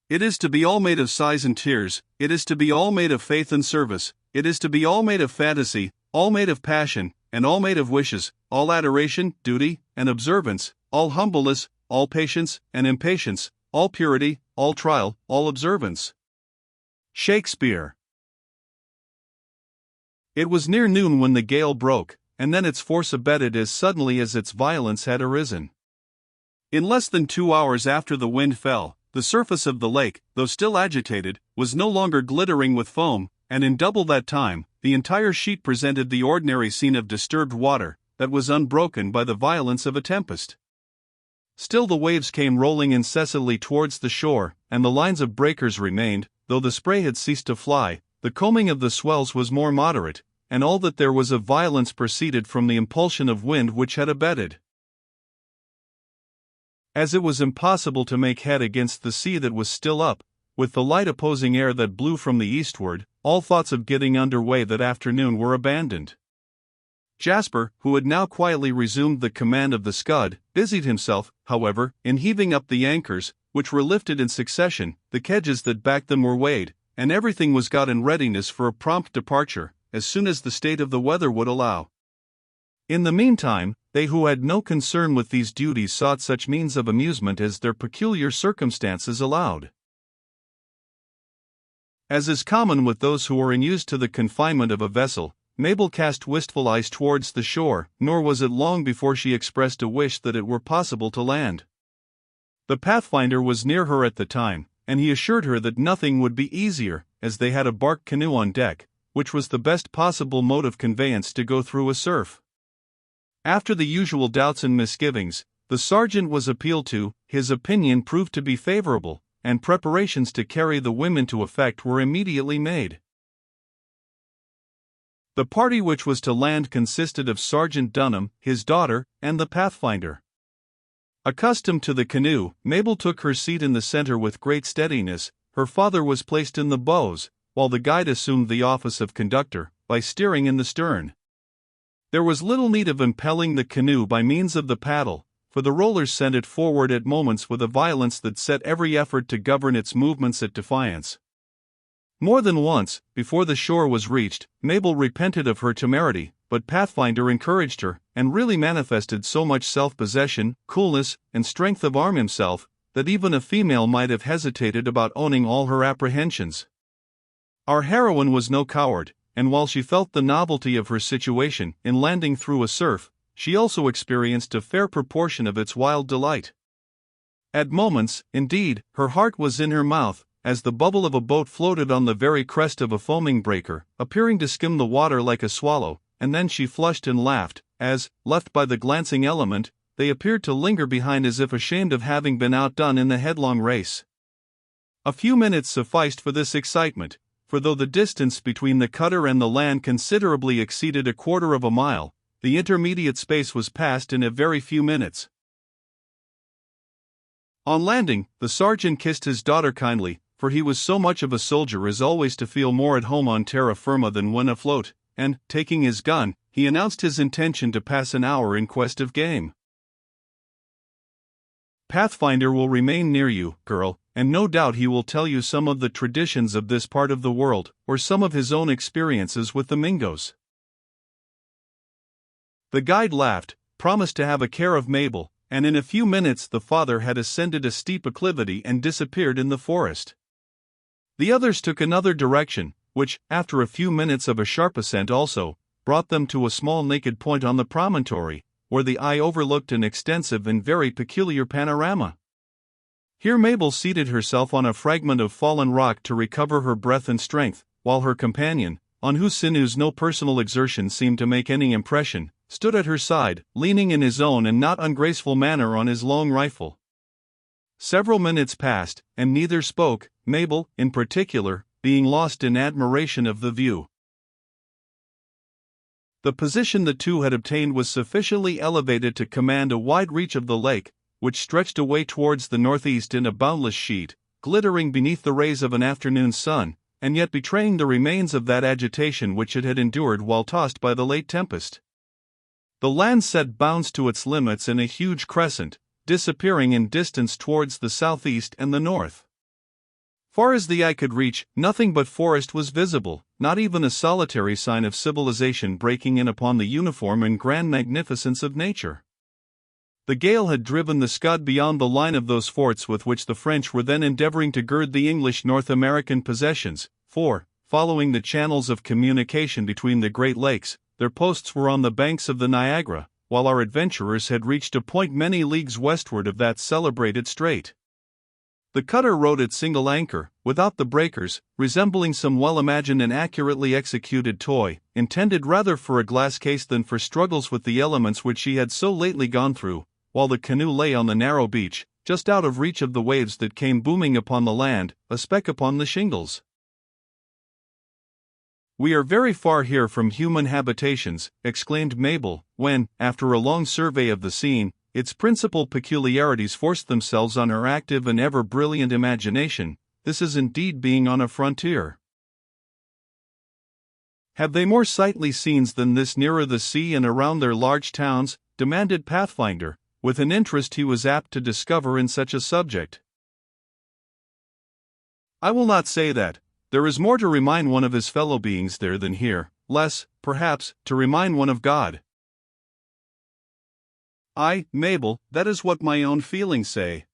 It is to be all made of sighs and tears, it is to be all made of faith and service, it is to be all made of fantasy, all made of passion, and all made of wishes, all adoration, duty, and observance, all humbleness, all patience and impatience, all purity, all trial, all observance. Shakespeare. It was near noon when the gale broke, and then its force abated as suddenly as its violence had arisen. In less than 2 hours after the wind fell, the surface of the lake, though still agitated, was no longer glittering with foam, and in double that time, the entire sheet presented the ordinary scene of disturbed water, that was unbroken by the violence of a tempest. Still the waves came rolling incessantly towards the shore, and the lines of breakers remained, though the spray had ceased to fly. The combing of the swells was more moderate, and all that there was of violence proceeded from the impulsion of wind which had abated. As it was impossible to make head against the sea that was still up, with the light opposing air that blew from the eastward, all thoughts of getting under way that afternoon were abandoned. Jasper, who had now quietly resumed the command of the Scud, busied himself, however, in heaving up the anchors, which were lifted in succession, the kedges that backed them were weighed, and everything was got in readiness for a prompt departure, as soon as the state of the weather would allow. In the meantime, they who had no concern with these duties sought such means of amusement as their peculiar circumstances allowed. As is common with those who are unused to the confinement of a vessel, Mabel cast wistful eyes towards the shore, nor was it long before she expressed a wish that it were possible to land. The Pathfinder was near her at the time, and he assured her that nothing would be easier, as they had a bark canoe on deck, which was the best possible mode of conveyance to go through a surf. After the usual doubts and misgivings, the sergeant was appealed to. His opinion proved to be favorable, and preparations to carry the women to effect were immediately made. The party which was to land consisted of Sergeant Dunham, his daughter, and the Pathfinder. Accustomed to the canoe, Mabel took her seat in the center with great steadiness. Her father was placed in the bows, while the guide assumed the office of conductor, by steering in the stern. There was little need of impelling the canoe by means of the paddle, for the rollers sent it forward at moments with a violence that set every effort to govern its movements at defiance. More than once, before the shore was reached, Mabel repented of her temerity, but Pathfinder encouraged her, and really manifested so much self-possession, coolness, and strength of arm himself, that even a female might have hesitated about owning all her apprehensions. Our heroine was no coward, and while she felt the novelty of her situation in landing through a surf, she also experienced a fair proportion of its wild delight. At moments, indeed, her heart was in her mouth, as the bubble of a boat floated on the very crest of a foaming breaker, appearing to skim the water like a swallow, and then she flushed and laughed, as, left by the glancing element, they appeared to linger behind as if ashamed of having been outdone in the headlong race. A few minutes sufficed for this excitement, for though the distance between the cutter and the land considerably exceeded 1/4 of a mile, the intermediate space was passed in a very few minutes. On landing, the sergeant kissed his daughter kindly, for he was so much of a soldier as always to feel more at home on terra firma than when afloat, and, taking his gun, he announced his intention to pass an hour in quest of game. Pathfinder will remain near you, girl, and no doubt he will tell you some of the traditions of this part of the world, or some of his own experiences with the Mingos. The guide laughed, promised to have a care of Mabel, and in a few minutes the father had ascended a steep acclivity and disappeared in the forest. The others took another direction, which, after a few minutes of a sharp ascent also, brought them to a small naked point on the promontory, where the eye overlooked an extensive and very peculiar panorama. Here Mabel seated herself on a fragment of fallen rock to recover her breath and strength, while her companion, on whose sinews no personal exertion seemed to make any impression, stood at her side, leaning in his own and not ungraceful manner on his long rifle. Several minutes passed, and neither spoke, Mabel, in particular, being lost in admiration of the view. The position the two had obtained was sufficiently elevated to command a wide reach of the lake, which stretched away towards the northeast in a boundless sheet, glittering beneath the rays of an afternoon sun, and yet betraying the remains of that agitation which it had endured while tossed by the late tempest. The land set bounds to its limits in a huge crescent, disappearing in distance towards the southeast and the north. Far as the eye could reach, nothing but forest was visible, not even a solitary sign of civilization breaking in upon the uniform and grand magnificence of nature. The gale had driven the Scud beyond the line of those forts with which the French were then endeavoring to gird the English North American possessions, for, following the channels of communication between the Great Lakes, their posts were on the banks of the Niagara, while our adventurers had reached a point many leagues westward of that celebrated strait. The cutter rode at single anchor, without the breakers, resembling some well-imagined and accurately executed toy, intended rather for a glass case than for struggles with the elements which she had so lately gone through, while the canoe lay on the narrow beach, just out of reach of the waves that came booming upon the land, a speck upon the shingles. "We are very far here from human habitations," exclaimed Mabel, when, after a long survey of the scene, its principal peculiarities forced themselves on her active and ever-brilliant imagination. "This is indeed being on a frontier." "Have they more sightly scenes than this nearer the sea and around their large towns?" demanded Pathfinder, with an interest he was apt to discover in such a subject. "I will not say that. There is more to remind one of his fellow beings there than here, less, perhaps, to remind one of God." "Aye, Mabel, that is what my own feelings say.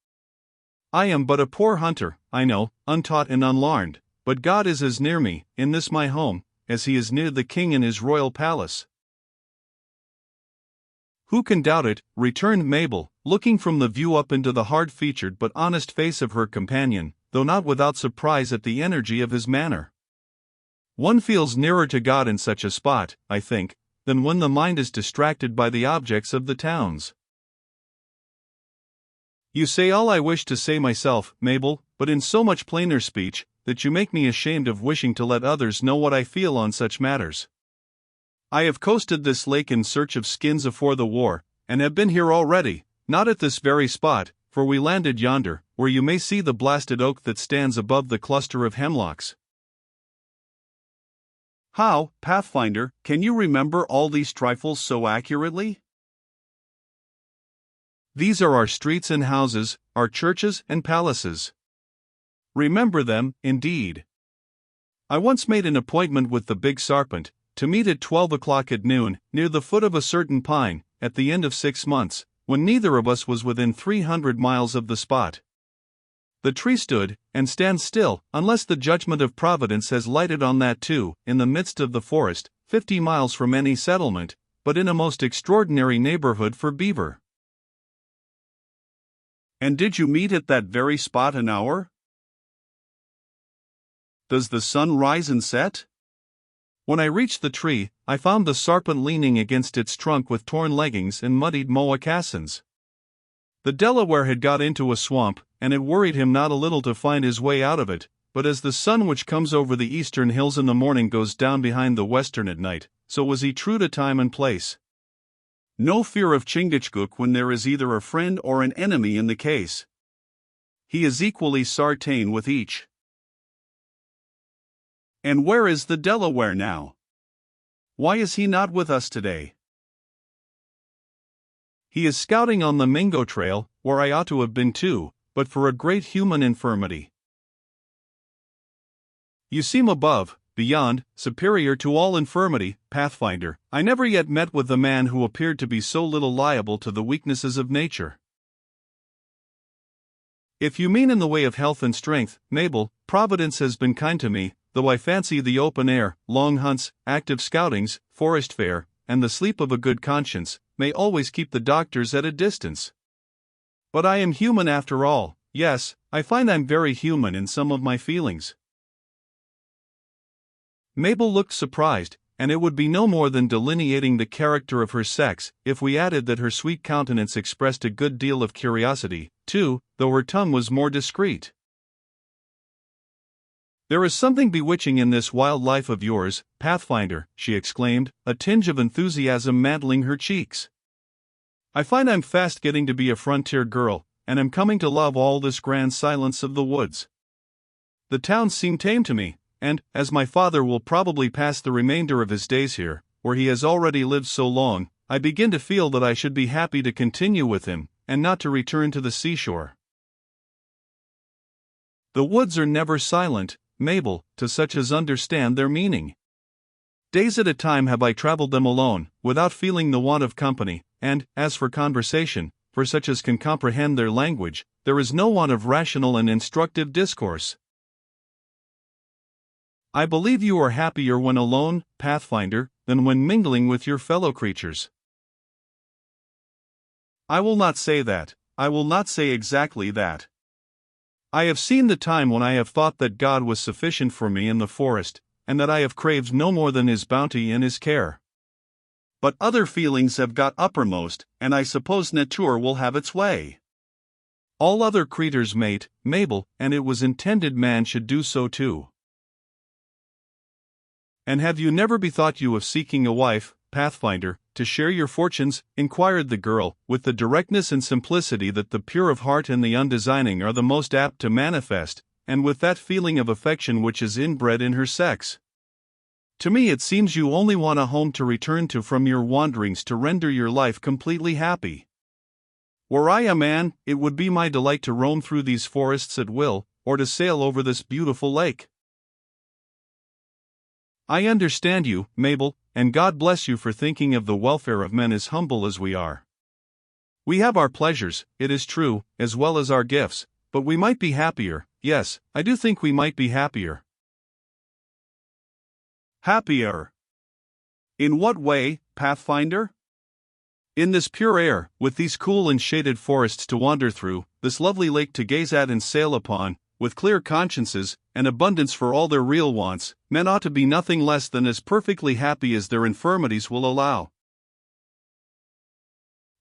I am but a poor hunter, I know, untaught and unlearned, but God is as near me, in this my home, as he is near the king in his royal palace." "Who can doubt it?" returned Mabel, looking from the view up into the hard-featured but honest face of her companion, though not without surprise at the energy of his manner. "One feels nearer to God in such a spot, I think, than when the mind is distracted by the objects of the towns." "You say all I wish to say myself, Mabel, but in so much plainer speech, that you make me ashamed of wishing to let others know what I feel on such matters. I have coasted this lake in search of skins afore the war, and have been here already, not at this very spot, for we landed yonder, where you may see the blasted oak that stands above the cluster of hemlocks." "How, Pathfinder, can you remember all these trifles so accurately?" "These are our streets and houses, our churches and palaces. Remember them, indeed. I once made an appointment with the Big Sarpent, to meet at 12 o'clock at noon, near the foot of a certain pine, at the end of 6 months, when neither of us was within 300 miles of the spot. The tree stood, and stands still, unless the judgment of Providence has lighted on that too, in the midst of the forest, 50 miles from any settlement, but in a most extraordinary neighborhood for beaver." "And did you meet at that very spot an hour? Does the sun rise and set?" "When I reached the tree, I found the Sarpent leaning against its trunk with torn leggings and muddied moccasins. The Delaware had got into a swamp, and it worried him not a little to find his way out of it, but as the sun which comes over the eastern hills in the morning goes down behind the western at night, so was he true to time and place. No fear of Chingachgook when there is either a friend or an enemy in the case. He is equally sartain with each." "And where is the Delaware now? Why is he not with us today?" "He is scouting on the Mingo Trail, where I ought to have been too, but for a great human infirmity. You seem above, beyond, superior to all infirmity, Pathfinder. I never yet met with a man who appeared to be so little liable to the weaknesses of nature." "If you mean in the way of health and strength, Mabel, Providence has been kind to me, though I fancy the open air, long hunts, active scoutings, forest fare, and the sleep of a good conscience, may always keep the doctors at a distance. But I am human after all. Yes, I find I'm very human in some of my feelings." Mabel looked surprised, and it would be no more than delineating the character of her sex, if we added that her sweet countenance expressed a good deal of curiosity, too, though her tongue was more discreet. "There is something bewitching in this wild life of yours, Pathfinder," she exclaimed, a tinge of enthusiasm mantling her cheeks. "I find I'm fast getting to be a frontier girl, and am coming to love all this grand silence of the woods. The towns seem tame to me, and, as my father will probably pass the remainder of his days here, where he has already lived so long, I begin to feel that I should be happy to continue with him, and not to return to the seashore." The woods are never silent, Mabel, to such as understand their meaning. Days at a time have I traveled them alone, without feeling the want of company, and, as for conversation, for such as can comprehend their language, there is no want of rational and instructive discourse. I believe you are happier when alone, Pathfinder, than when mingling with your fellow creatures. I will not say that. I will not say exactly that. I have seen the time when I have thought that God was sufficient for me in the forest, and that I have craved no more than His bounty and His care. But other feelings have got uppermost, and I suppose nature will have its way. All other creatures mate, Mabel, and it was intended man should do so too. And have you never bethought you of seeking a wife, Pathfinder, to share your fortunes? Inquired the girl, with the directness and simplicity that the pure of heart and the undesigning are the most apt to manifest, and with that feeling of affection which is inbred in her sex. To me it seems you only want a home to return to from your wanderings to render your life completely happy. Were I a man, it would be my delight to roam through these forests at will, or to sail over this beautiful lake. I understand you, Mabel, and God bless you for thinking of the welfare of men as humble as we are. We have our pleasures, it is true, as well as our gifts, but we might be happier. Yes, I do think we might be happier. Happier? In what way, Pathfinder? In this pure air, with these cool and shaded forests to wander through, this lovely lake to gaze at and sail upon, with clear consciences, and abundance for all their real wants, men ought to be nothing less than as perfectly happy as their infirmities will allow.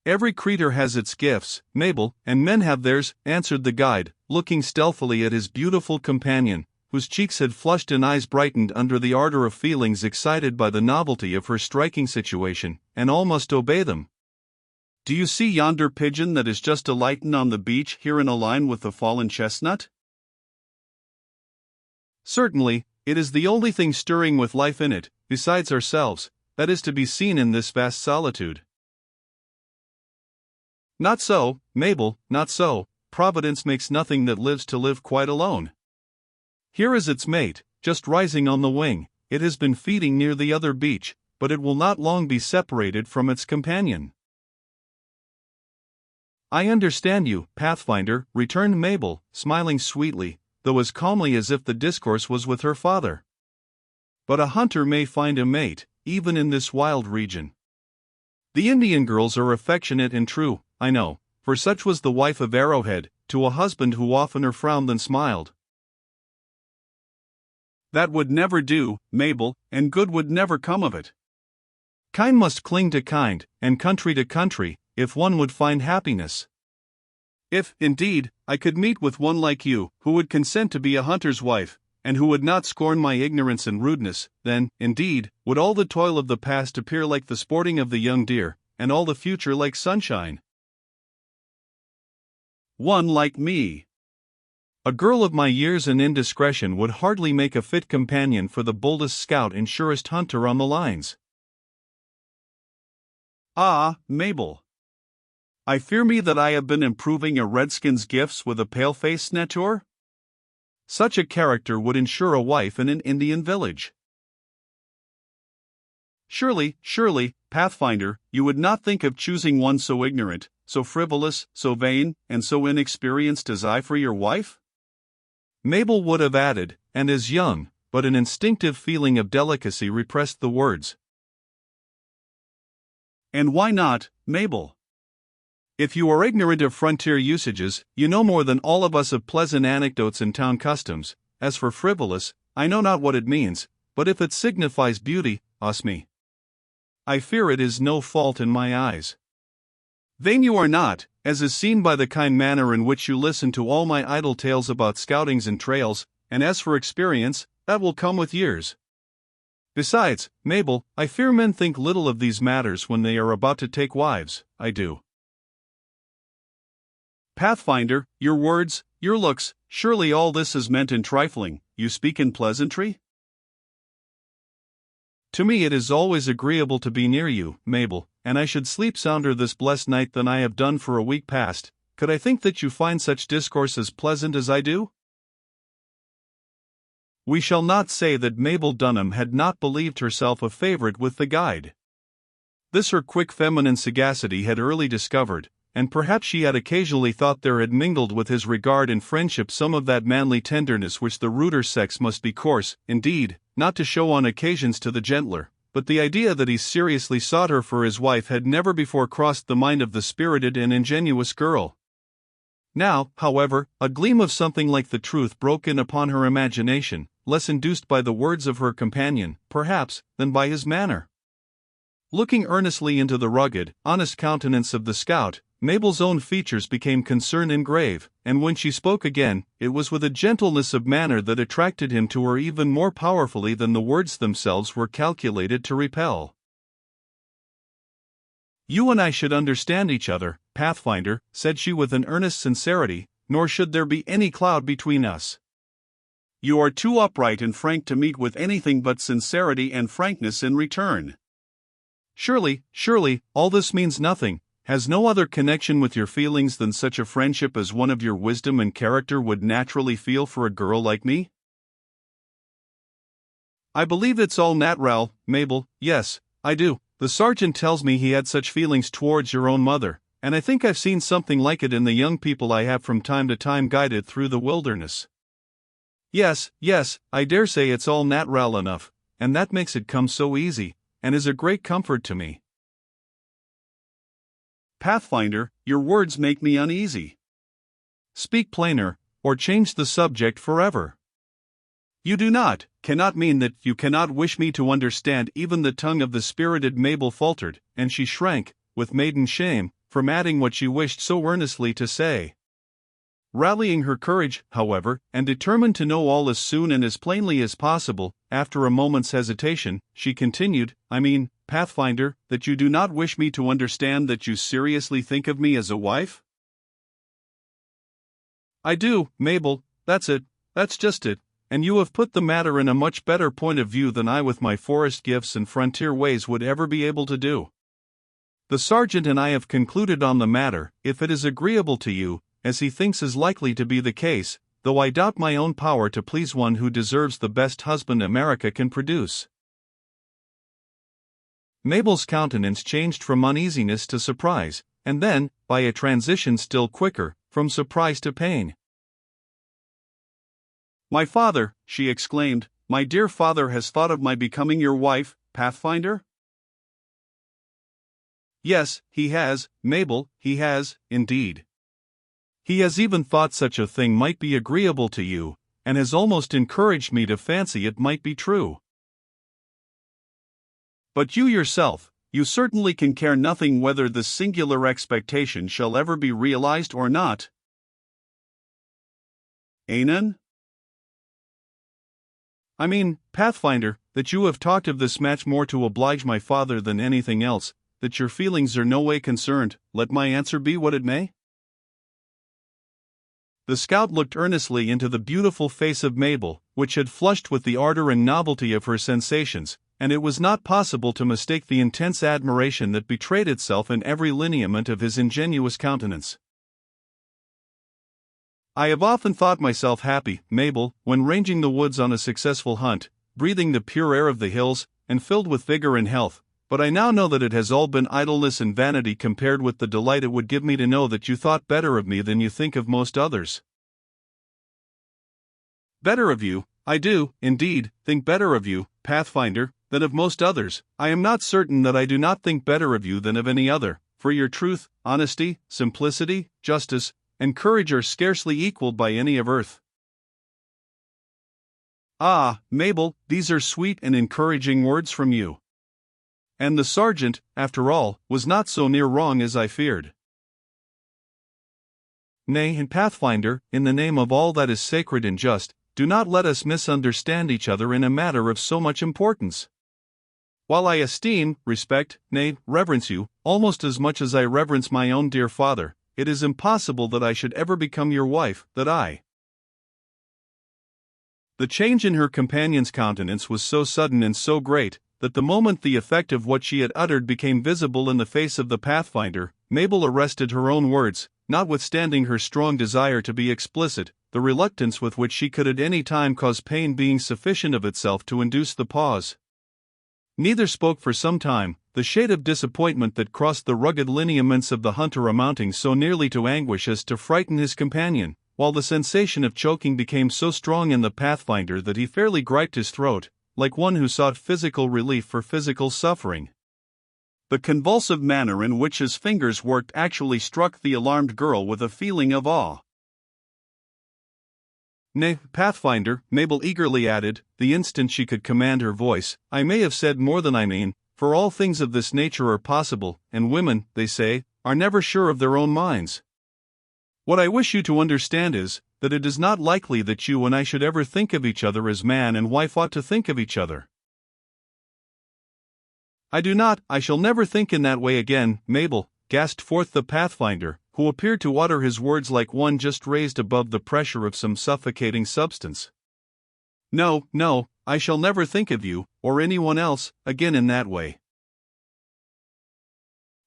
Every creature has its gifts, Mabel, and men have theirs, answered the guide, looking stealthily at his beautiful companion, whose cheeks had flushed and eyes brightened under the ardor of feelings excited by the novelty of her striking situation, and all must obey them. Do you see yonder pigeon that is just alighting on the beach here in a line with the fallen chestnut? Certainly, it is the only thing stirring with life in it, besides ourselves, that is to be seen in this vast solitude. Not so, Mabel, not so. Providence makes nothing that lives to live quite alone. Here is its mate, just rising on the wing. It has been feeding near the other beach, but it will not long be separated from its companion. I understand you, Pathfinder, returned Mabel, smiling sweetly, though as calmly as if the discourse was with her father. But a hunter may find a mate, even in this wild region. The Indian girls are affectionate and true, I know, for such was the wife of Arrowhead, to a husband who oftener frowned than smiled. That would never do, Mabel, and good would never come of it. Kind must cling to kind, and country to country, if one would find happiness. If, indeed, I could meet with one like you, who would consent to be a hunter's wife, and who would not scorn my ignorance and rudeness, then, indeed, would all the toil of the past appear like the sporting of the young deer, and all the future like sunshine. One like me. A girl of my years and indiscretion would hardly make a fit companion for the boldest scout and surest hunter on the lines. Ah, Mabel. I fear me that I have been improving a redskin's gifts with a pale-faced nature? Such a character would ensure a wife in an Indian village. Surely, Pathfinder, you would not think of choosing one so ignorant, so frivolous, so vain, and so inexperienced as I for your wife? Mabel would have added, and as young, but an instinctive feeling of delicacy repressed the words. And why not, Mabel? If you are ignorant of frontier usages, you know more than all of us of pleasant anecdotes and town customs. As for frivolous, I know not what it means, but if it signifies beauty, me. I fear it is no fault in my eyes. Vain you are not, as is seen by the kind manner in which you listen to all my idle tales about scoutings and trails, and as for experience, that will come with years. Besides, Mabel, I fear men think little of these matters when they are about to take wives. I do. Pathfinder, your words, your looks, surely all this is meant in trifling, you speak in pleasantry? To me it is always agreeable to be near you, Mabel, and I should sleep sounder this blessed night than I have done for a week past, could I think that you find such discourse as pleasant as I do? We shall not say that Mabel Dunham had not believed herself a favorite with the guide. This her quick feminine sagacity had early discovered, and perhaps she had occasionally thought there had mingled with his regard and friendship some of that manly tenderness which the ruder sex must be coarse, indeed, not to show on occasions to the gentler, but the idea that he seriously sought her for his wife had never before crossed the mind of the spirited and ingenuous girl. Now, however, a gleam of something like the truth broke in upon her imagination, less induced by the words of her companion, perhaps, than by his manner. Looking earnestly into the rugged, honest countenance of the scout, Mabel's own features became concerned and grave, and when she spoke again, it was with a gentleness of manner that attracted him to her even more powerfully than the words themselves were calculated to repel. "You and I should understand each other, Pathfinder," said she with an earnest sincerity, "nor should there be any cloud between us. You are too upright and frank to meet with anything but sincerity and frankness in return. Surely, all this means nothing, has no other connection with your feelings than such a friendship as one of your wisdom and character would naturally feel for a girl like me?" "I believe it's all natural, Mabel, yes, I do. The sergeant tells me he had such feelings towards your own mother, and I think I've seen something like it in the young people I have from time to time guided through the wilderness. Yes, I dare say it's all natural enough, and that makes it come so easy, and is a great comfort to me." "Pathfinder, your words make me uneasy. Speak plainer, or change the subject forever. You cannot mean that you cannot wish me to understand." Even the tongue of the spirited Mabel faltered, and she shrank, with maiden shame, from adding what she wished so earnestly to say. Rallying her courage, however, and determined to know all as soon and as plainly as possible, after a moment's hesitation, she continued, "I mean, Pathfinder, that you do not wish me to understand that you seriously think of me as a wife?" "I do, Mabel, that's just it, and you have put the matter in a much better point of view than I with my forest gifts and frontier ways would ever be able to do. The sergeant and I have concluded on the matter, if it is agreeable to you, as he thinks is likely to be the case, though I doubt my own power to please one who deserves the best husband America can produce." Mabel's countenance changed from uneasiness to surprise, and then, by a transition still quicker, from surprise to pain. "My father," she exclaimed, "my dear father has thought of my becoming your wife, Pathfinder?" "Yes, he has, Mabel, he has, indeed. He has even thought such a thing might be agreeable to you, and has almost encouraged me to fancy it might be true. But you yourself, you certainly can care nothing whether this singular expectation shall ever be realized or not." "Anan?" "I mean, Pathfinder, that you have talked of this match more to oblige my father than anything else, that your feelings are no way concerned, let my answer be what it may?" The scout looked earnestly into the beautiful face of Mabel, which had flushed with the ardor and novelty of her sensations, and it was not possible to mistake the intense admiration that betrayed itself in every lineament of his ingenuous countenance. "I have often thought myself happy, Mabel, when ranging the woods on a successful hunt, breathing the pure air of the hills, and filled with vigor and health, but I now know that it has all been idleness and vanity compared with the delight it would give me to know that you thought better of me than you think of most others." "Better of you, I do, indeed, think better of you, Pathfinder, than of most others. I am not certain that I do not think better of you than of any other, for your truth, honesty, simplicity, justice, and courage are scarcely equaled by any of earth." "Ah, Mabel, these are sweet and encouraging words from you. And the sergeant, after all, was not so near wrong as I feared." "Nay, and Pathfinder, in the name of all that is sacred and just, do not let us misunderstand each other in a matter of so much importance. While I esteem, respect, nay, reverence you, almost as much as I reverence my own dear father, it is impossible that I should ever become your wife, that I—" The change in her companion's countenance was so sudden and so great, that the moment the effect of what she had uttered became visible in the face of the Pathfinder, Mabel arrested her own words, notwithstanding her strong desire to be explicit, the reluctance with which she could at any time cause pain being sufficient of itself to induce the pause. Neither spoke for some time, the shade of disappointment that crossed the rugged lineaments of the hunter amounting so nearly to anguish as to frighten his companion, while the sensation of choking became so strong in the Pathfinder that he fairly griped his throat, like one who sought physical relief for physical suffering. The convulsive manner in which his fingers worked actually struck the alarmed girl with a feeling of awe. "Nay, Pathfinder," Mabel eagerly added, the instant she could command her voice, "I may have said more than I mean, for all things of this nature are possible, and women, they say, are never sure of their own minds. What I wish you to understand is, that it is not likely that you and I should ever think of each other as man and wife ought to think of each other." I shall never think in that way again, Mabel," gasped forth the Pathfinder, who appeared to utter his words like one just raised above the pressure of some suffocating substance. No, I shall never think of you, or anyone else, again in that way.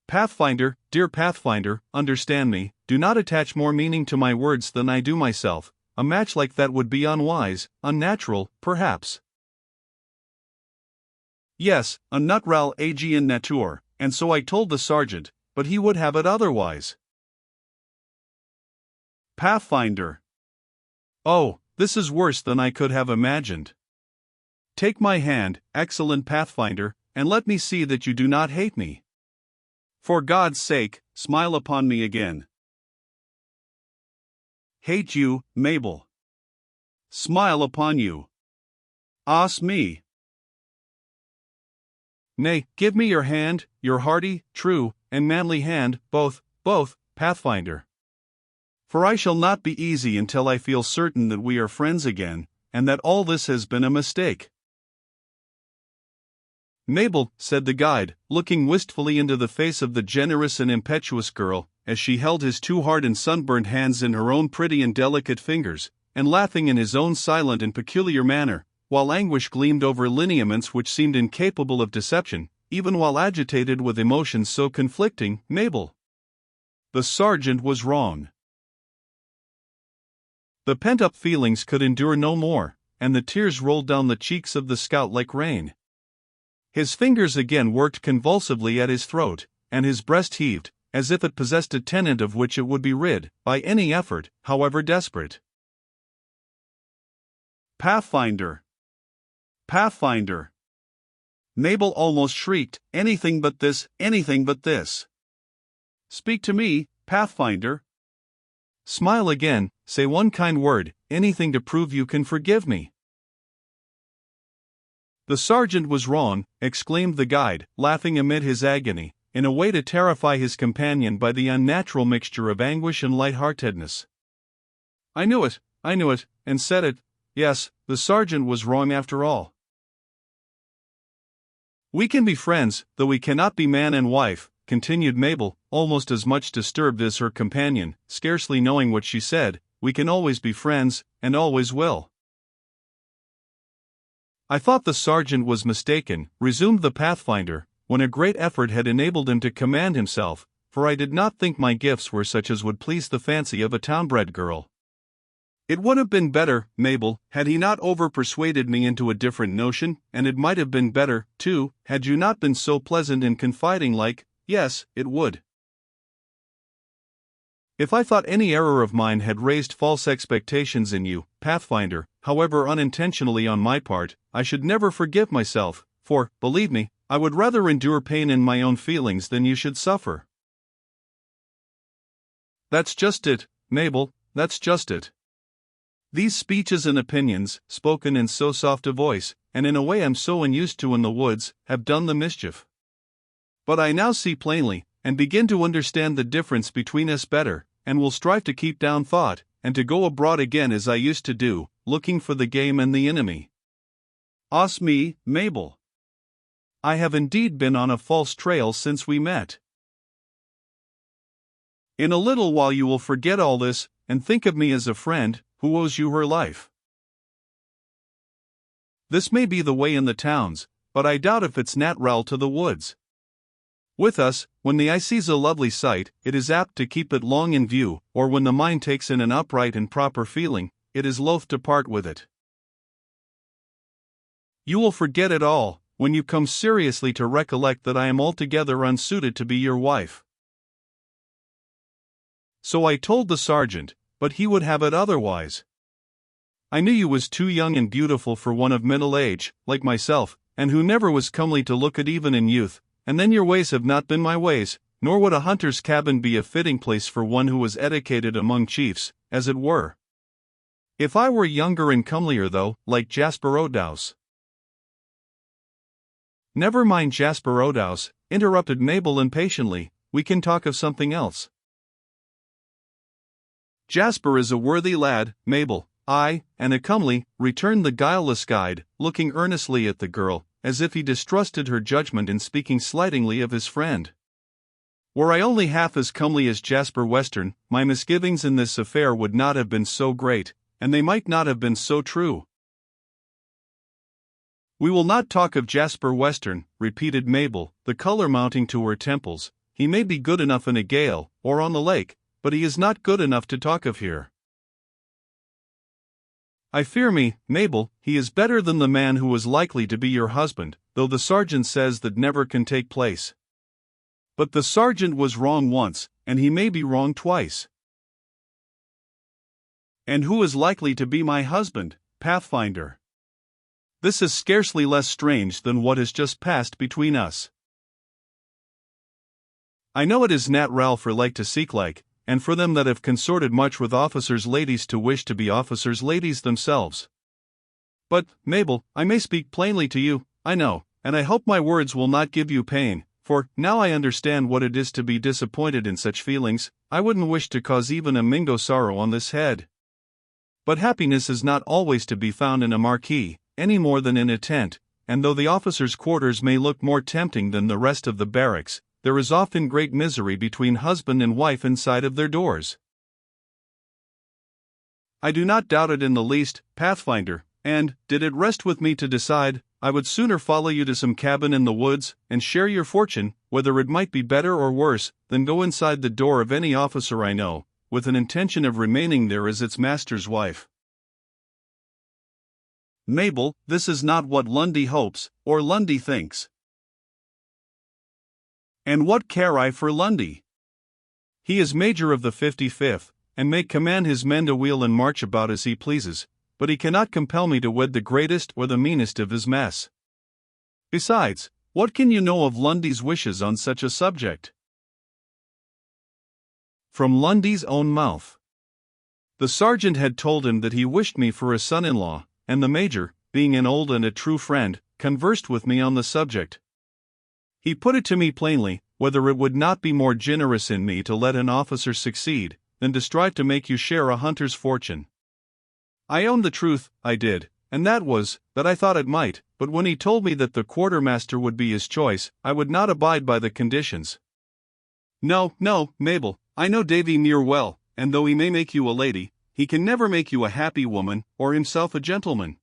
Pathfinder, dear Pathfinder, understand me, do not attach more meaning to my words than I do myself. A match like that would be unwise, unnatural, perhaps. Yes, a nutral Aegean nature, and so I told the sergeant, but he would have it otherwise. Pathfinder. Oh, this is worse than I could have imagined. Take my hand, excellent Pathfinder, and let me see that you do not hate me. For God's sake, smile upon me again. Hate you, Mabel. Smile upon you. Ahs me. Nay, give me your hand, your hearty, true, and manly hand, both, Pathfinder. For I shall not be easy until I feel certain that we are friends again, and that all this has been a mistake. Mabel, said the guide, looking wistfully into the face of the generous and impetuous girl, as she held his two hard and sunburnt hands in her own pretty and delicate fingers, and laughing in his own silent and peculiar manner, while anguish gleamed over lineaments which seemed incapable of deception, even while agitated with emotions so conflicting. Mabel. The sergeant was wrong. The pent-up feelings could endure no more, and the tears rolled down the cheeks of the scout like rain. His fingers again worked convulsively at his throat, and his breast heaved, as if it possessed a tenant of which it would be rid, by any effort, however desperate. Pathfinder! Pathfinder! Mabel almost shrieked, anything but this, anything but this. Speak to me, Pathfinder. Smile again, say one kind word, anything to prove you can forgive me. The sergeant was wrong, exclaimed the guide, laughing amid his agony, in a way to terrify his companion by the unnatural mixture of anguish and light-heartedness. I knew it, and said it. Yes, the sergeant was wrong after all. We can be friends, though we cannot be man and wife, continued Mabel, almost as much disturbed as her companion, scarcely knowing what she said. We can always be friends, and always will. I thought the sergeant was mistaken, resumed the Pathfinder, when a great effort had enabled him to command himself, for I did not think my gifts were such as would please the fancy of a town-bred girl. It would have been better, Mabel, had he not over-persuaded me into a different notion, and it might have been better, too, had you not been so pleasant and confiding like. Yes, it would. If I thought any error of mine had raised false expectations in you, Pathfinder, however unintentionally on my part, I should never forgive myself, for, believe me, I would rather endure pain in my own feelings than you should suffer. That's just it, Mabel, that's just it. These speeches and opinions, spoken in so soft a voice, and in a way I'm so unused to in the woods, have done the mischief. But I now see plainly, and begin to understand the difference between us better, and will strive to keep down thought, and to go abroad again as I used to do, looking for the game and the enemy. Ahs me, Mabel. I have indeed been on a false trail since we met. In a little while you will forget all this, and think of me as a friend, who owes you her life. This may be the way in the towns, but I doubt if it's natural to the woods. With us, when the eye sees a lovely sight, it is apt to keep it long in view, or when the mind takes in an upright and proper feeling, it is loath to part with it. You will forget it all, when you come seriously to recollect that I am altogether unsuited to be your wife. So I told the sergeant, but he would have it otherwise. I knew you was too young and beautiful for one of middle age, like myself, and who never was comely to look at even in youth, and then your ways have not been my ways, nor would a hunter's cabin be a fitting place for one who was educated among chiefs, as it were. If I were younger and comelier though, like Jasper O'Douse. Never mind Jasper O'Douse, interrupted Mabel impatiently, we can talk of something else. Jasper is a worthy lad, Mabel, aye, and a comely, returned the guileless guide, looking earnestly at the girl, as if he distrusted her judgment in speaking slightingly of his friend. Were I only half as comely as Jasper Western, my misgivings in this affair would not have been so great, and they might not have been so true. We will not talk of Jasper Western, repeated Mabel, the color mounting to her temples. He may be good enough in a gale, or on the lake, but he is not good enough to talk of here. I fear me, Mabel, he is better than the man who was likely to be your husband, though the sergeant says that never can take place. But the sergeant was wrong once, and he may be wrong twice. And who is likely to be my husband, Pathfinder? This is scarcely less strange than what has just passed between us. I know it is nat ral for like to seek like, and for them that have consorted much with officers' ladies to wish to be officers' ladies themselves. But, Mabel, I may speak plainly to you, I know, and I hope my words will not give you pain, for, now I understand what it is to be disappointed in such feelings, I wouldn't wish to cause even a mingo sorrow on this head. But happiness is not always to be found in a marquee, any more than in a tent, and though the officers' quarters may look more tempting than the rest of the barracks, there is often great misery between husband and wife inside of their doors. I do not doubt it in the least, Pathfinder, and, did it rest with me to decide, I would sooner follow you to some cabin in the woods, and share your fortune, whether it might be better or worse, than go inside the door of any officer I know, with an intention of remaining there as its master's wife. Mabel, this is not what Lundy hopes, or Lundy thinks. And what care I for Lundy? He is major of the 55th, and may command his men to wheel and march about as he pleases, but he cannot compel me to wed the greatest or the meanest of his mess. Besides, what can you know of Lundy's wishes on such a subject? From Lundy's own mouth. The sergeant had told him that he wished me for a son-in-law, and the major, being an old and a true friend, conversed with me on the subject. He put it to me plainly, whether it would not be more generous in me to let an officer succeed, than to strive to make you share a hunter's fortune. I owned the truth, I did, and that was, that I thought it might, but when he told me that the quartermaster would be his choice, I would not abide by the conditions. No, Mabel, I know Davy Muir well, and though he may make you a lady, he can never make you a happy woman, or himself a gentleman.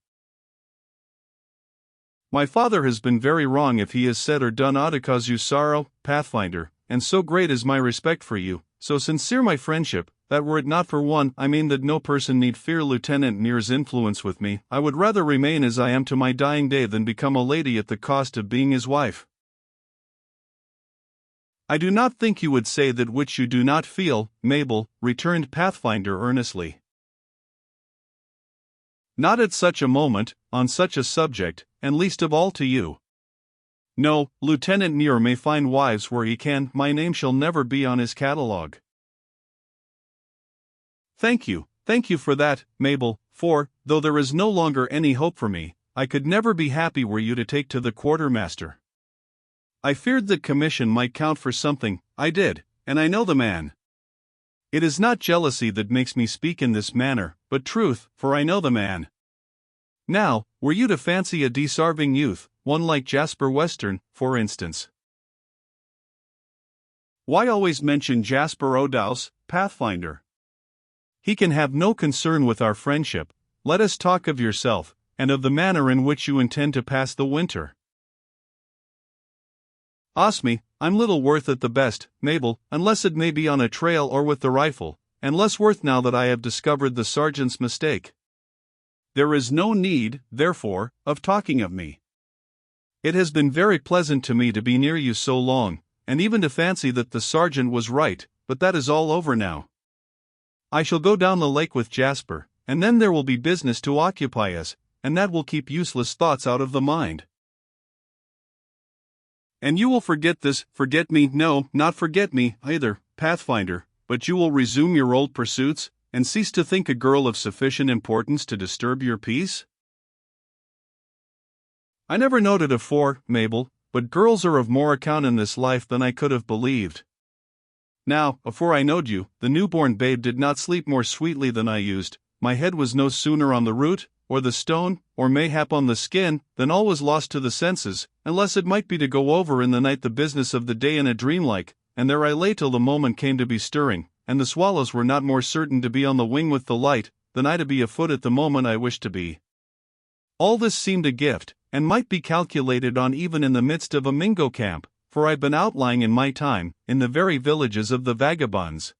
My father has been very wrong if he has said or done aught to cause you sorrow, Pathfinder, and so great is my respect for you, so sincere my friendship, that were it not for one, I mean that no person need fear Lieutenant Muir's influence with me, I would rather remain as I am to my dying day than become a lady at the cost of being his wife. I do not think you would say that which you do not feel, Mabel, returned Pathfinder earnestly. Not at such a moment, on such a subject, and least of all to you. No, Lieutenant Muir may find wives where he can, my name shall never be on his catalogue. Thank you for that, Mabel, for, though there is no longer any hope for me, I could never be happy were you to take to the quartermaster. I feared that commission might count for something, I did, and I know the man. It is not jealousy that makes me speak in this manner, but truth, for I know the man. Now, were you to fancy a deserving youth, one like Jasper Western, for instance. Why always mention Jasper O'Douse, Pathfinder? He can have no concern with our friendship. Let us talk of yourself, and of the manner in which you intend to pass the winter. Osme, I'm little worth at the best, Mabel, unless it may be on a trail or with the rifle, and less worth now that I have discovered the sergeant's mistake. There is no need, therefore, of talking of me. It has been very pleasant to me to be near you so long, and even to fancy that the sergeant was right, but that is all over now. I shall go down the lake with Jasper, and then there will be business to occupy us, and that will keep useless thoughts out of the mind. And you will forget me, no, not forget me, either, Pathfinder, but you will resume your old pursuits, and cease to think a girl of sufficient importance to disturb your peace? I never noted afore, Mabel, but girls are of more account in this life than I could have believed. Now, afore I knowed you, the newborn babe did not sleep more sweetly than I used, my head was no sooner on the root, or the stone, or mayhap on the skin, than all was lost to the senses, unless it might be to go over in the night the business of the day in a dream like, and there I lay till the moment came to be stirring, and the swallows were not more certain to be on the wing with the light, than I to be afoot at the moment I wished to be. All this seemed a gift, and might be calculated on even in the midst of a Mingo camp, for I've been outlying in my time, in the very villages of the vagabonds.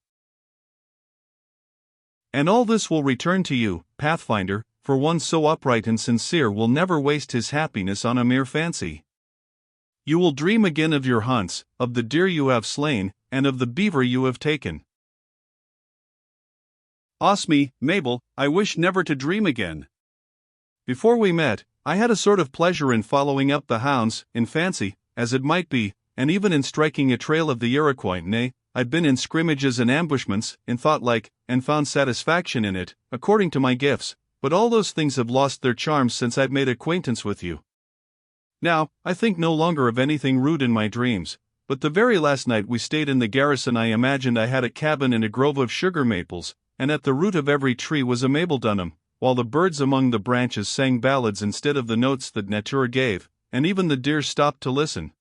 And all this will return to you, Pathfinder, for one so upright and sincere will never waste his happiness on a mere fancy. You will dream again of your hunts, of the deer you have slain, and of the beaver you have taken. Os me, Mabel, I wish never to dream again. Before we met, I had a sort of pleasure in following up the hounds, in fancy, as it might be, and even in striking a trail of the Iroquois, nay, I'd been in scrimmages and ambushments, in thought like, and found satisfaction in it, according to my gifts, but all those things have lost their charms since I've made acquaintance with you. Now, I think no longer of anything rude in my dreams, but the very last night we stayed in the garrison I imagined I had a cabin in a grove of sugar maples, and at the root of every tree was a mapledunum, while the birds among the branches sang ballads instead of the notes that nature gave, and even the deer stopped to listen.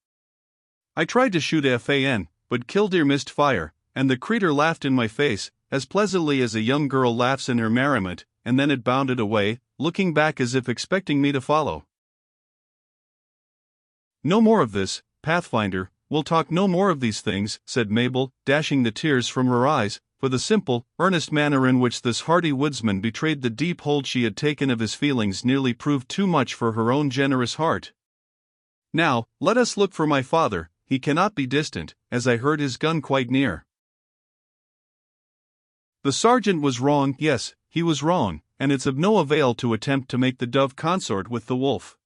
I tried to shoot Fan, but killdeer missed fire, and the creature laughed in my face, as pleasantly as a young girl laughs in her merriment, and then it bounded away, looking back as if expecting me to follow. No more of this, Pathfinder, we'll talk no more of these things, said Mabel, dashing the tears from her eyes, for the simple, earnest manner in which this hardy woodsman betrayed the deep hold she had taken of his feelings nearly proved too much for her own generous heart. Now, let us look for my father, he cannot be distant, as I heard his gun quite near. The sergeant was wrong, yes, he was wrong, and it's of no avail to attempt to make the dove consort with the wolf.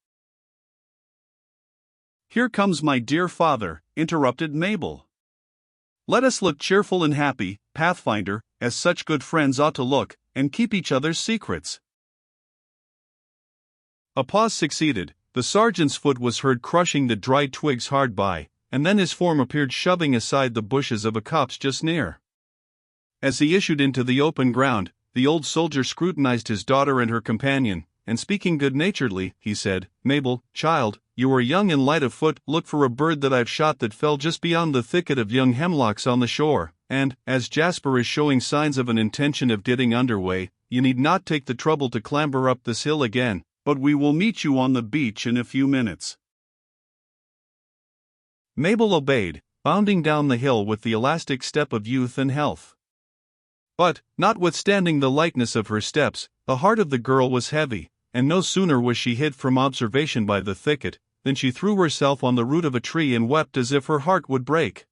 Here comes my dear father, interrupted Mabel. Let us look cheerful and happy, Pathfinder, as such good friends ought to look, and keep each other's secrets. A pause succeeded, the sergeant's foot was heard crushing the dried twigs hard by, and then his form appeared shoving aside the bushes of a copse just near. As he issued into the open ground, the old soldier scrutinized his daughter and her companion, and speaking good-naturedly, he said, Mabel, child, you are young and light of foot, look for a bird that I've shot that fell just beyond the thicket of young hemlocks on the shore, and, as Jasper is showing signs of an intention of getting under way, you need not take the trouble to clamber up this hill again, but we will meet you on the beach in a few minutes. Mabel obeyed, bounding down the hill with the elastic step of youth and health. But, notwithstanding the lightness of her steps, the heart of the girl was heavy, and no sooner was she hid from observation by the thicket, than she threw herself on the root of a tree and wept as if her heart would break.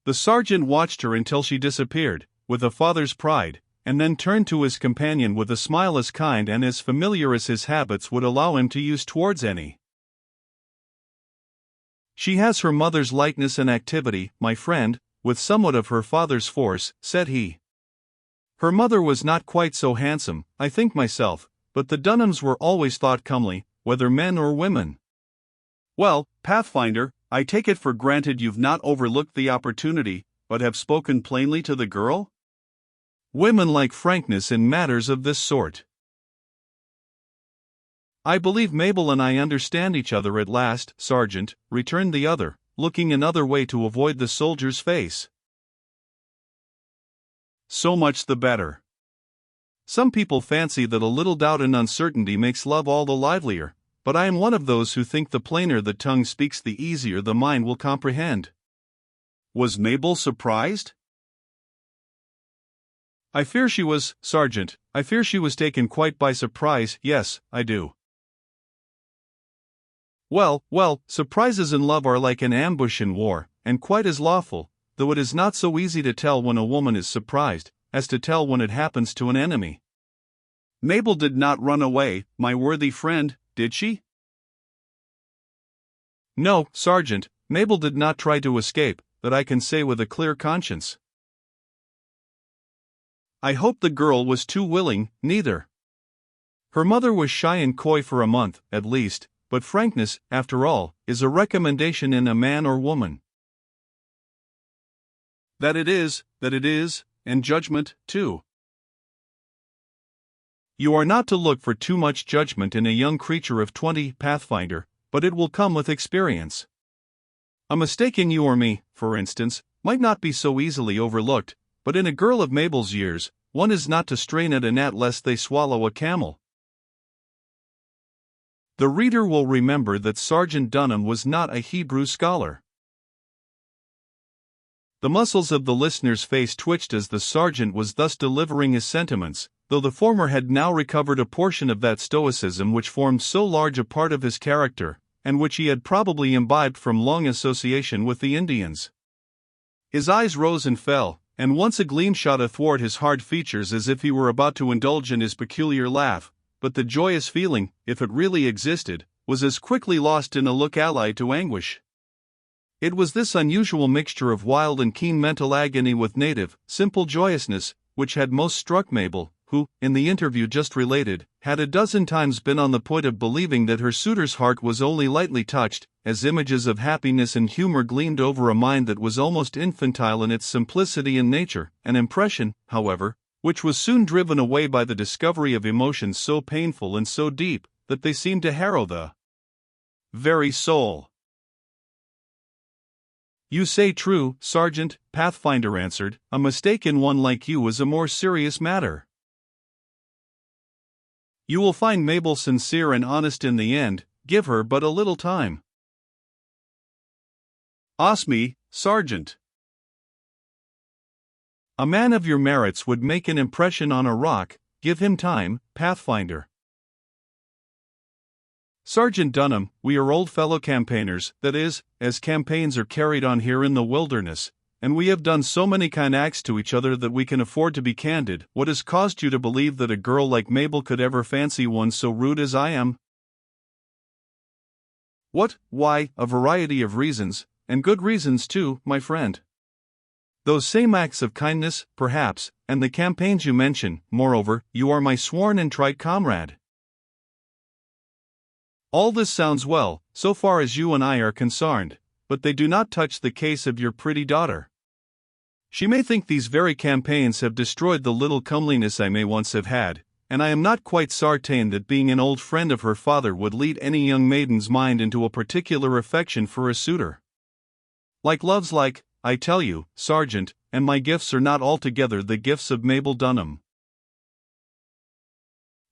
The sergeant watched her until she disappeared, with a father's pride, and then turned to his companion with a smile as kind and as familiar as his habits would allow him to use towards any. She has her mother's lightness and activity, my friend, with somewhat of her father's force, said he. Her mother was not quite so handsome, I think myself, but the Dunhams were always thought comely, whether men or women. Well, Pathfinder, I take it for granted you've not overlooked the opportunity, but have spoken plainly to the girl? Women like frankness in matters of this sort. I believe Mabel and I understand each other at last, Sergeant, returned the other, looking another way to avoid the soldier's face. So much the better. Some people fancy that a little doubt and uncertainty makes love all the livelier, but I am one of those who think the plainer the tongue speaks the easier the mind will comprehend. Was Mabel surprised? I fear she was, Sergeant, I fear she was taken quite by surprise, yes, I do. Well, surprises in love are like an ambush in war, and quite as lawful, though it is not so easy to tell when a woman is surprised, as to tell when it happens to an enemy. Mabel did not run away, my worthy friend, did she? No, Sergeant, Mabel did not try to escape, that I can say with a clear conscience. I hope the girl was too willing, neither. Her mother was shy and coy for a month, at least, but frankness, after all, is a recommendation in a man or woman. That it is, and judgment, too. You are not to look for too much judgment in a young creature of 20, Pathfinder, but it will come with experience. A mistake in you or me, for instance, might not be so easily overlooked, but in a girl of Mabel's years, one is not to strain at a gnat lest they swallow a camel. The reader will remember that Sergeant Dunham was not a Hebrew scholar. The muscles of the listener's face twitched as the sergeant was thus delivering his sentiments, though the former had now recovered a portion of that stoicism which formed so large a part of his character, and which he had probably imbibed from long association with the Indians. His eyes rose and fell, and once a gleam shot athwart his hard features as if he were about to indulge in his peculiar laugh, but the joyous feeling, if it really existed, was as quickly lost in a look allied to anguish. It was this unusual mixture of wild and keen mental agony with native, simple joyousness, which had most struck Mabel, who, in the interview just related, had a dozen times been on the point of believing that her suitor's heart was only lightly touched, as images of happiness and humor gleamed over a mind that was almost infantile in its simplicity and nature, an impression, however, which was soon driven away by the discovery of emotions so painful and so deep, that they seemed to harrow the very soul. You say true, Sergeant, Pathfinder answered, a mistake in one like you is a more serious matter. You will find Mabel sincere and honest in the end, give her but a little time. Osme, Sergeant. A man of your merits would make an impression on a rock, give him time, Pathfinder. Sergeant Dunham, we are old fellow campaigners, that is, as campaigns are carried on here in the wilderness, and we have done so many kind acts to each other that we can afford to be candid. What has caused you to believe that a girl like Mabel could ever fancy one so rude as I am? What? Why, a variety of reasons, and good reasons too, my friend. Those same acts of kindness, perhaps, and the campaigns you mention. Moreover, you are my sworn and tried comrade. All this sounds well, so far as you and I are concerned, but they do not touch the case of your pretty daughter. She may think these very campaigns have destroyed the little comeliness I may once have had, and I am not quite certain that being an old friend of her father would lead any young maiden's mind into a particular affection for a suitor. Like love's like, I tell you, Sergeant, and my gifts are not altogether the gifts of Mabel Dunham.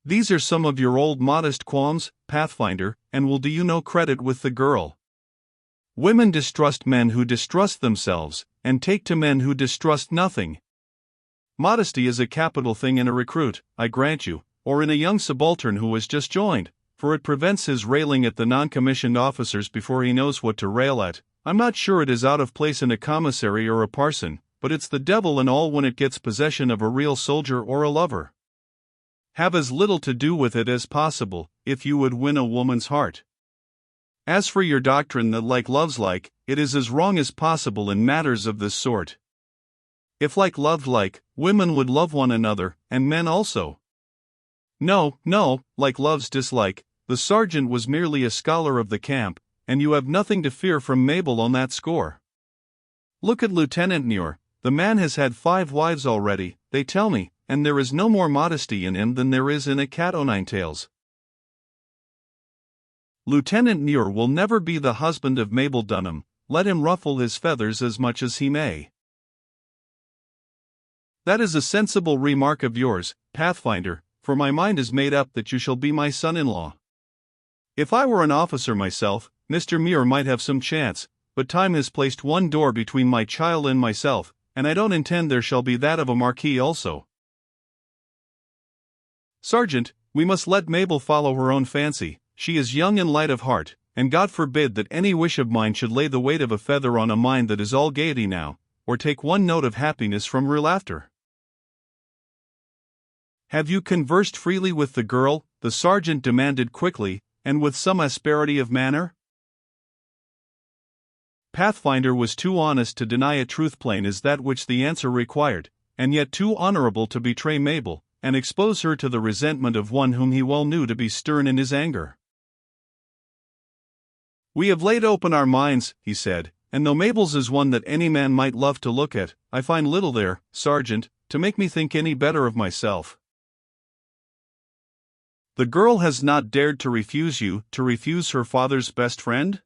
These are some of your old modest qualms, Pathfinder, and will do you no credit with the girl. Women distrust men who distrust themselves, and take to men who distrust nothing. Modesty is a capital thing in a recruit, I grant you, or in a young subaltern who has just joined, for it prevents his railing at the non-commissioned officers before he knows what to rail at. I'm not sure it is out of place in a commissary or a parson, but it's the devil and all when it gets possession of a real soldier or a lover. Have as little to do with it as possible, if you would win a woman's heart. As for your doctrine that like loves like, it is as wrong as possible in matters of this sort. If like loved like, women would love one another, and men also. No, like love's dislike, the sergeant was merely a scholar of the camp, and you have nothing to fear from Mabel on that score. Look at Lieutenant Muir, the man has had 5 wives already, they tell me, and there is no more modesty in him than there is in a cat o' nine tails. Lieutenant Muir will never be the husband of Mabel Dunham, let him ruffle his feathers as much as he may. That is a sensible remark of yours, Pathfinder, for my mind is made up that you shall be my son-in-law. If I were an officer myself, Mr. Muir might have some chance, but time has placed one door between my child and myself, and I don't intend there shall be that of a marquis also. "Sergeant, we must let Mabel follow her own fancy. She is young and light of heart, and God forbid that any wish of mine should lay the weight of a feather on a mind that is all gaiety now, or take one note of happiness from her laughter." "Have you conversed freely with the girl?" the sergeant demanded quickly, and with some asperity of manner. Pathfinder was too honest to deny a truth plain as that which the answer required, and yet too honorable to betray Mabel, and expose her to the resentment of one whom he well knew to be stern in his anger. "We have laid open our minds," he said, "and though Mabel's is one that any man might love to look at, I find little there, Sergeant, to make me think any better of myself." "The girl has not dared to refuse you, to refuse her father's best friend?"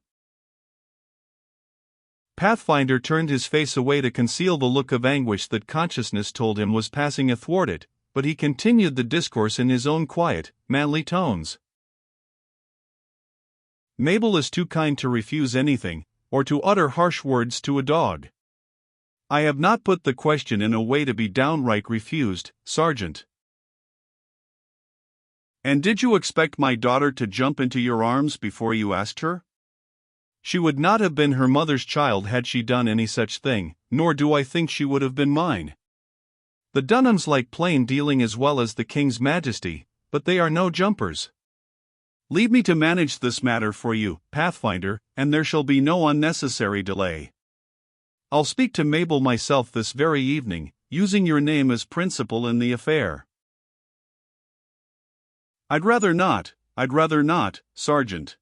Pathfinder turned his face away to conceal the look of anguish that consciousness told him was passing athwart it, but he continued the discourse in his own quiet, manly tones. "Mabel is too kind to refuse anything, or to utter harsh words to a dog. I have not put the question in a way to be downright refused, Sergeant." "And did you expect my daughter to jump into your arms before you asked her? She would not have been her mother's child had she done any such thing, nor do I think she would have been mine. The Dunhams like plain dealing as well as the King's Majesty, but they are no jumpers. Leave me to manage this matter for you, Pathfinder, and there shall be no unnecessary delay. I'll speak to Mabel myself this very evening, using your name as principal in the affair." I'd rather not, Sergeant.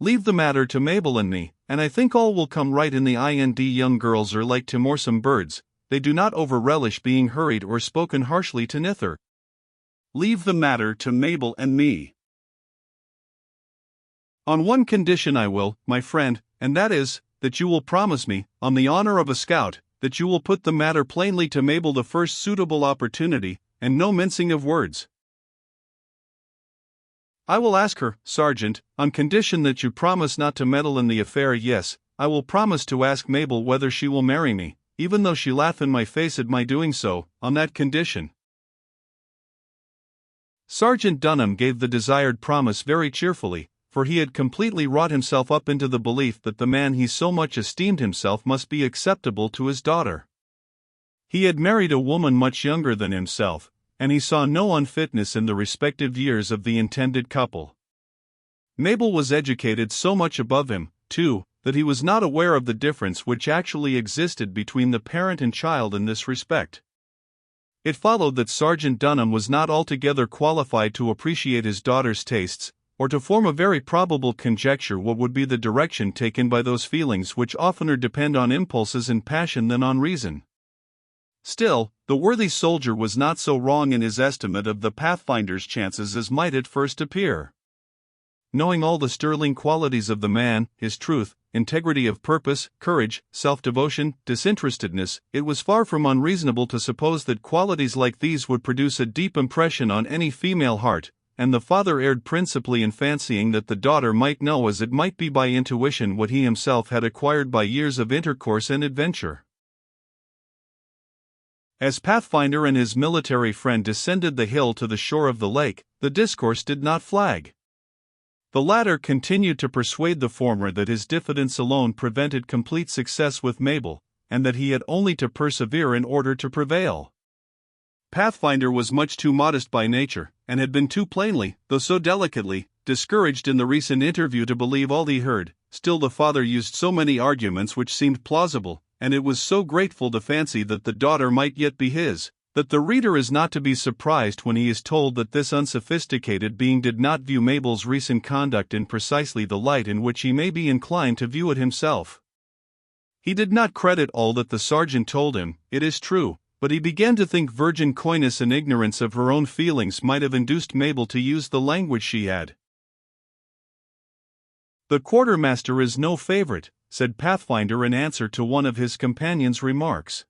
Leave the matter to Mabel and me, and I think all will come right in the end. Young girls are like timorsome birds, they do not over-relish being hurried or spoken harshly to nither. Leave the matter to Mabel and me. On one condition I will, my friend, and that is, that you will promise me, on the honor of a scout, that you will put the matter plainly to Mabel the first suitable opportunity, and no mincing of words. I will ask her, Sergeant, on condition that you promise not to meddle in the affair. Yes, I will promise to ask Mabel whether she will marry me, even though she laugh in my face at my doing so, on that condition. Sergeant Dunham gave the desired promise very cheerfully, for he had completely wrought himself up into the belief that the man he so much esteemed himself must be acceptable to his daughter. He had married a woman much younger than himself, and he saw no unfitness in the respective years of the intended couple. Mabel was educated so much above him, too, that he was not aware of the difference which actually existed between the parent and child in this respect. It followed that Sergeant Dunham was not altogether qualified to appreciate his daughter's tastes, or to form a very probable conjecture what would be the direction taken by those feelings which oftener depend on impulses and passion than on reason. Still, the worthy soldier was not so wrong in his estimate of the Pathfinder's chances as might at first appear. Knowing all the sterling qualities of the man, his truth, integrity of purpose, courage, self-devotion, disinterestedness, it was far from unreasonable to suppose that qualities like these would produce a deep impression on any female heart, and the father erred principally in fancying that the daughter might know as it might be by intuition what he himself had acquired by years of intercourse and adventure. As Pathfinder and his military friend descended the hill to the shore of the lake, the discourse did not flag. The latter continued to persuade the former that his diffidence alone prevented complete success with Mabel, and that he had only to persevere in order to prevail. Pathfinder was much too modest by nature, and had been too plainly, though so delicately, discouraged in the recent interview to believe all he heard. Still the father used so many arguments which seemed plausible, and it was so grateful to fancy that the daughter might yet be his, that the reader is not to be surprised when he is told that this unsophisticated being did not view Mabel's recent conduct in precisely the light in which he may be inclined to view it himself. He did not credit all that the sergeant told him, it is true, but he began to think virgin coyness and ignorance of her own feelings might have induced Mabel to use the language she had. "The quartermaster is no favorite," said Pathfinder in answer to one of his companion's remarks.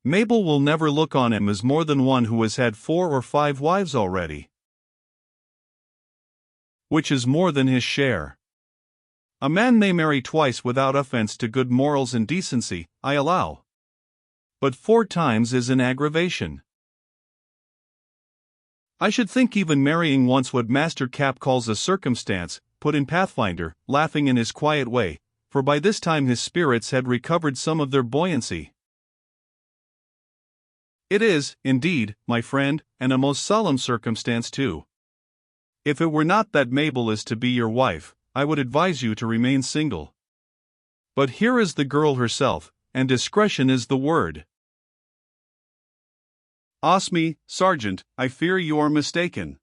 "Mabel will never look on him as more than one who has had 4 or 5 wives already. Which is more than his share. A man may marry twice without offense to good morals and decency, I allow. But 4 times is an aggravation. I should think even marrying once what Master Cap calls a circumstance, put in Pathfinder, laughing in his quiet way, for by this time his spirits had recovered some of their buoyancy. It is, indeed, my friend, and a most solemn circumstance too. If it were not that Mabel is to be your wife, I would advise you to remain single. But here is the girl herself, and discretion is the word. Osme, Sergeant, I fear you are mistaken.